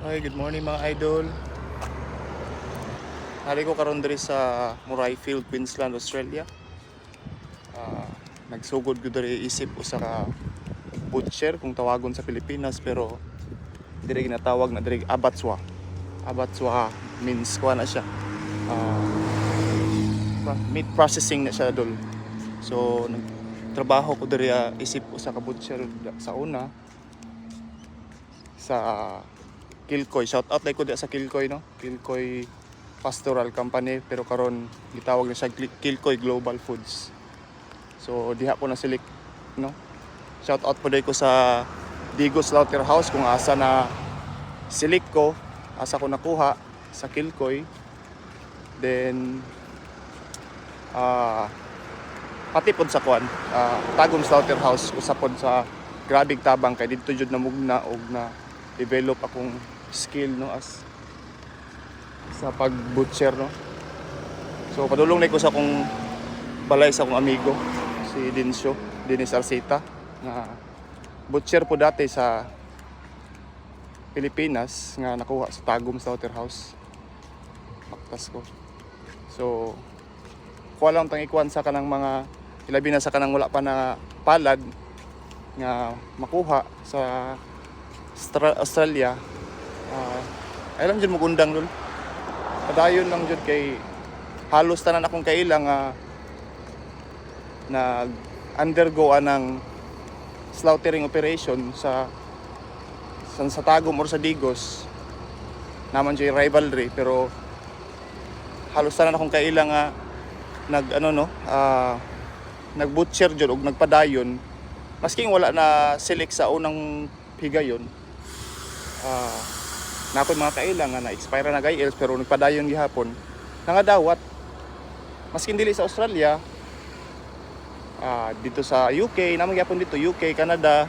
Hi, good morning mga idol. Hari ko karon diri sa Murrayfield, Queensland, Australia. Ah, Nagsugod ko diri isip usa ka butcher kung tawagon sa Pilipinas, pero diri ginatawag na diri abattoir. Abattoir means kuha na siya. Meat processing na siya dol. So nagtrabaho ko diri isip usa ka butcher sa una sa Kilcoy. Shout out like ko di sa Kilcoy, no. Kilcoy Pastoral Company, pero karon gitawag na siya Kilcoy Global Foods. So diha ko na silik, no. Shout out po day ko sa Digo Slaughterhouse kung asa na silik ko, asa ko nakuha sa Kilcoy. Then pati pod sa kwan, Tagum Slaughterhouse usa pod sa grabig tabang kay didto jud namugna og na develop akong skill, no, as sa pag-butcher, no. So padulong na ko sa akong balay sa akong amigo si Dennis Arceta, na butcher po dati sa Pilipinas nga nakuha sa Tagum Slaughterhouse. Paktas ko. So kuha lang tang ikuan sa kanang mga ilabi na sa kanang wala pa na palad nga makuha sa Australia. Ay lang dyan magundang dun. Padayon lang dyan kay halos tanan akong kailang nag-undergo anang slaughtering operation sa Tagum or sa Digos. Naman dyan rivalry, pero halos tanan akong kailang nag-butcher dyan o nagpadayon. Masking wala na select sa unang higayon. Na ako'y mga kailang na expire na gayels, pero nagpadayon gihapon nangadawat. Maskin dili sa Australia, dito sa UK, naman gyapon dito UK, Canada,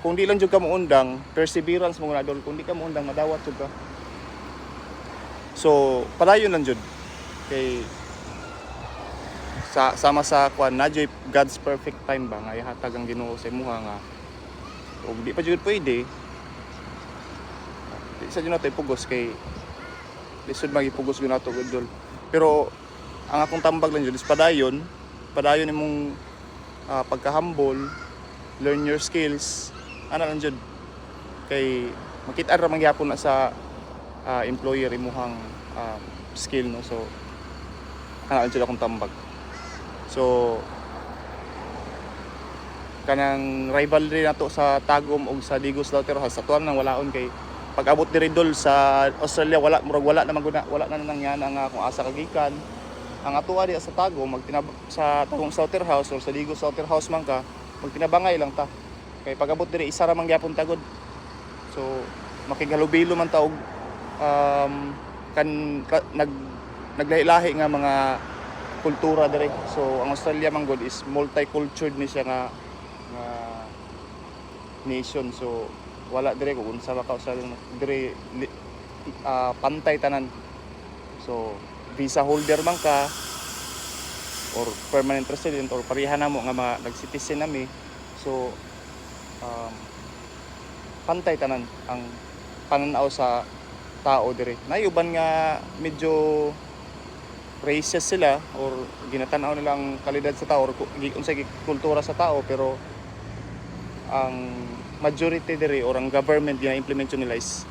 kung di lang jud ka moundang, perseverance mo na dol, kung di ka moundang madawat jud ka. So padayon lang jud kay sama sa kwan na God's perfect time ba nga ihatag ang Ginoo sa imuha nga, ug di pa jud pwede isa dyan nato ipugos kay lisod magipugos yun nato gudol. Pero ang akong tambag lang dyan is padayon imong pagka-humble, learn your skills, ano lang dyan kay makita ra mangyapon na sa employer imuhang skill, no. So ano lang dyan akong tambag. So kanang rivalry nato sa Tagum o sa Digo Slaughterhouse sa tuwan nang walaon kay pag abot diri dol sa Australia wala na maguna, wala na nangyana nga kung asa kagikan. Ang atuwa di sa Tagum sa Tagum Slaughterhouse or sa Digo Slaughterhouse man ka, magtinabangay lang ta kay pag abot diri isa ra man gyapon tagod. So makigalubilo man ta og naglahi-lahi nga mga kultura diri. So ang Australia man god is multicultural ni siya nga nation. So wala dire kung unsa ba ka sa dire pantay tanan. So visa holder man ka or permanent resident or pareha na mo nga mga nag-citizen nami. So pantay tanan ang pananaw sa tao dire. Nayuban nga medyo racist sila or ginatanaw nila ang kalidad sa tao or unsay kultura sa tao, pero ang majority dire or ang government na implement nila is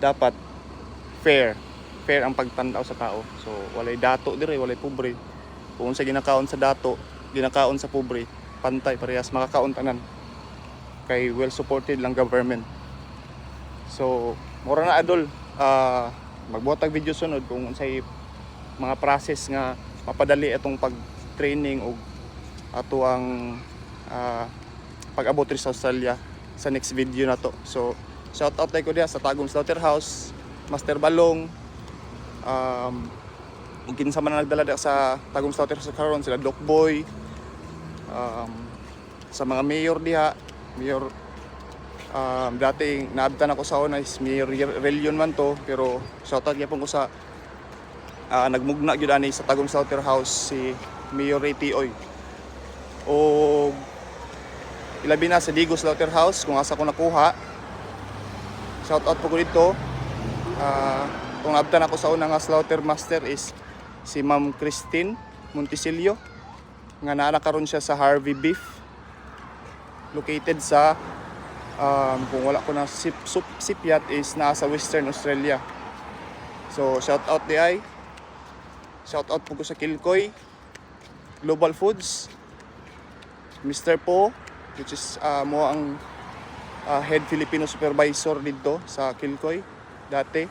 dapat fair ang pagtanaw sa tao. So walay dato dire, walay pobre. Kung sa ginakaon sa dato, ginakaon sa pobre, pantay parehas makakaon tanan kay well supported lang government. So mura na adol, magbuhat og video sunod kung unsay mga process nga mapadali atong pag-training og ato ang pag-abot sa Australia sa next video na to. So shout out ko diha sa Tagum Slaughterhouse, Master Balong, ug kinsa man nagdala sa Tagum Slaughterhouse karon, sila Doc Boy, sa mga mayor diha, mayor dating naabtan ako sa una is Mayor Relion man to, pero shout out gyapon ko sa nagmugna gyud ani sa Tagum Slaughterhouse si Mayor Ray Tioy. O ilabi na sa Digo Slaughterhouse kung asa ko nakuha Shout out po ko dito. Kung abtan ako sa unang nga slaughter master is si Ma'am Christine Montisilio nga naa karon siya sa Harvey Beef located sa kung wala ko na sipyat is nasa Western Australia. So shout out di ay. Shout out po ko sa Kilcoy Global Foods, Mr. Po, which is mo ang head Filipino supervisor dito sa Kilcoy dati.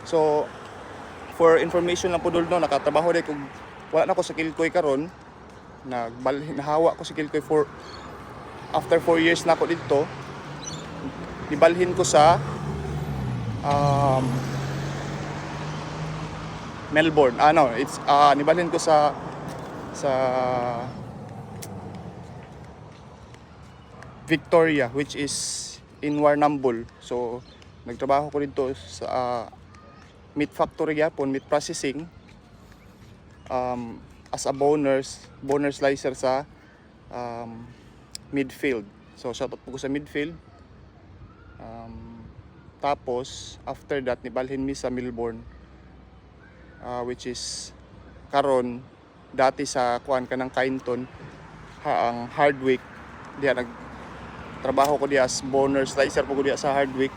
So for information lang po dul no, nakatrabaho din kung wala na ako sa Kilcoy karon. Nahawa ko sa Kilcoy for after 4 years na ako dito. Nibalhin ko sa Melbourne. Nibalhin ko sa Victoria, which is in Warrnambool. So nagtrabaho ko dito sa meat factory yapon, meat processing, as a boner slicer sa Midfield. So shoutout po ko sa Midfield. Tapos after that nibalhin mi sa Melbourne, which is karon dati sa kuan kanang Kainton ang Hardwick. Diya nagtrabaho ko diya as boner slicer po ko diya sa Hardwick.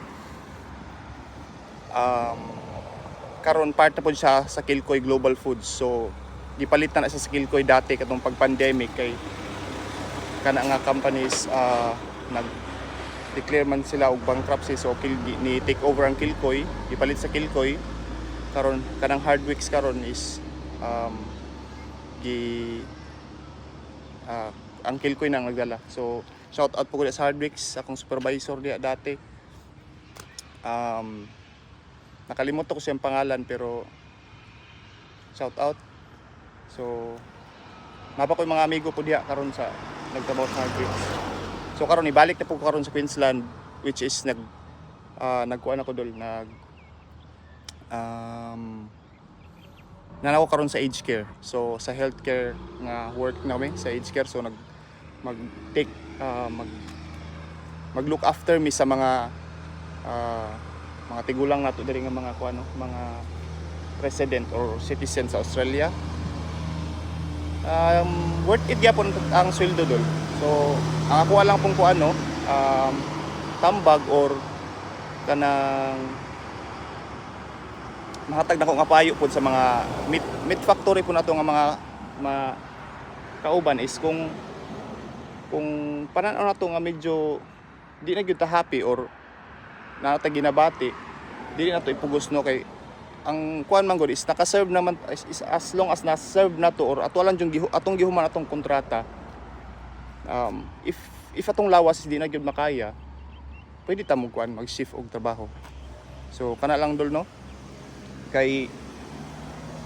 Karon part na po siya sa Kilcoy Global Foods. So gipalitan na siya sa Kilcoy dati katong pag-pandemic kay kana nga companies nag-declare man sila og bankruptcy, so ni take over ang Kilcoy, gipalit sa Kilcoy. Karon kanang Hardwicks karon is ang Kilcoy nang nagdala. So shout out po ko sa Hardwicks, akong supervisor diya dati. Nakalimutan ko siyang pangalan pero shout out. So napa ko yung mga amigo po diya karon sa nagtrabaho sa Hardwicks. So karon ibalik na po karon sa Queensland, which is nagkuan ako dol nanako karon sa aged care. So sa healthcare nga work namin sa aged care, so mag-look after mi sa mga tigulang nato diri nga mga mga resident or citizen sa Australia. Worth it gyapon ang sweldo dol. So ang ako lang pong tambag or kanang mahatag na ko nga payo po sa mga meat factory po nato nga mga kauban is kung pananaw nato nga medyo di na gyud ta happy or natag ginabati, di na to ipugos no kay ang kuan man gud is naka-serve naman is as long as na-serve na to or ato lang yung atong gihuman atong kontrata. If atong lawas di na gyud makaya, pwede ta mo kuan mag-shift og trabaho. So kana lang dol no, kay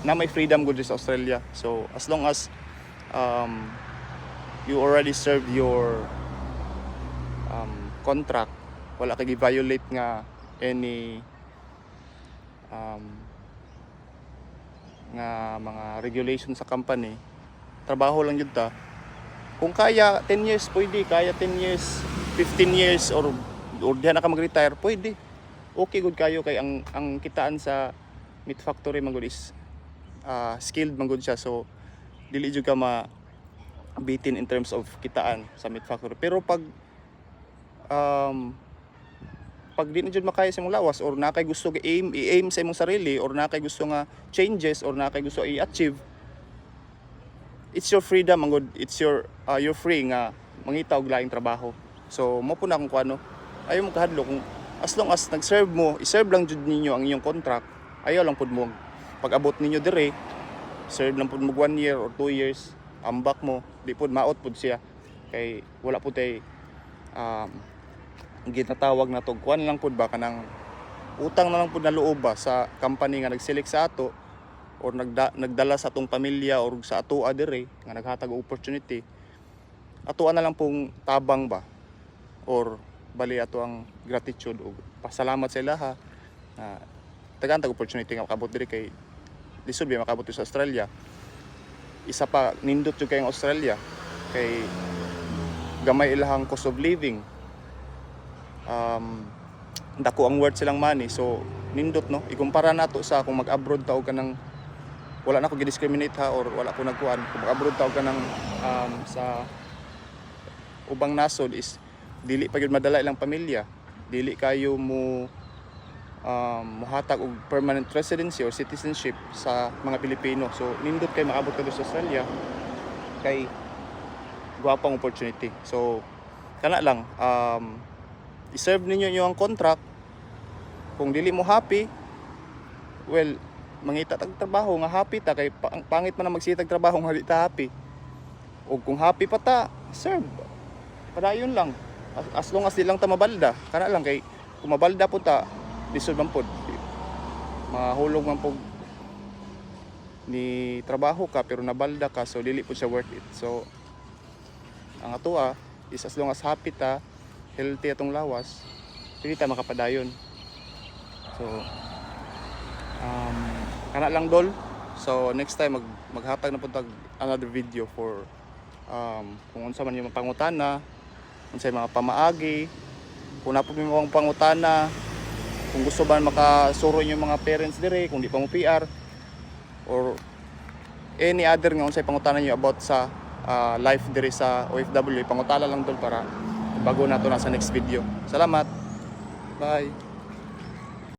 na may freedom good sa Australia. So as long as you already served your contract, wala kay violate nga any nga mga regulation sa company, trabaho lang yun ta. Kung kaya 10 years pwede, kaya 10 years 15 years or diha na ka mag-retire pwede, okay good kayo kay ang kitaan sa meat factory man gud is skilled man gud siya. So dili jud ka bitin in terms of kitaan sa meat factory. Pero pag di na jud makaya sa imong lawas or na kay gusto i-aim sa imong sarili or na kay gusto nga changes or na kay gusto i-achieve, it's your freedom man gud. It's you're free nga mangita og laing trabaho. So mo po na kung kuano, ayaw mo kahadlo kung as long as nag-serve mo, i-serve lang jud ninyo ang inyong contract. Ayaw lang pud mo pag-abot ninyo dire, serve lang pud mo 1 year or 2 years, ambak mo, di pud maot pud siya. Kay wala pud tay ginatawag na to kuan lang pud ba kanang utang na lang pud na loob ba sa company nga nag-select sa ato or nagdala sa atong pamilya or sa ato dire nga naghatag og opportunity. Atoan na lang pong tabang ba or bali ato ang gratitude o pasalamat sa ilaha na tagantag opportunity nga makabot diri kay lisod ba makabot sa Australia. Isa pa nindot jud kay ang Australia kay gamay ilahang cost of living. dako ang worth silang money. So nindot no, ikumpara nato sa kung mag-abroad ta og kanang, wala na ko gi-discriminate ha, or wala ko nagkuan, kung mag-abroad ta og kanang sa ubang nasod is dili pa gyud madala ilang pamilya, dili kayo mo muhatag og permanent residency or citizenship sa mga Pilipino. So nindot kay maabot ka sa Australia kay gwapang opportunity. So kana lang, i-serve ninyo yung contract. Kung dili mo happy, well, mangita tag trabaho nga happy ta, kay pangit man na magsitag trabaho nga di ta happy. O kung happy pa ta, serve. Padayon lang. As long as di lang ta mabalda, kana lang, kay kung mabalda po ta, lisod man pod. Mahulog man po ni trabaho ka pero nabalda ka, so dili po siya worth it. So ang atoa is as long as happy ta, healthy atong lawas, dili ta makapadayon. So kana lang dol. So next time maghatag na po tag another video for kung unsa man yung pangutana, unsay mga pamaagi, kung napo may mga pangutana, kung gusto ba makasuro yung mga parents dire kung di pa mo PR, or any other nga unsay pangutana niyo about sa life dire sa OFW, pangutana lang dol para bago nato na sa next video. Salamat. Bye.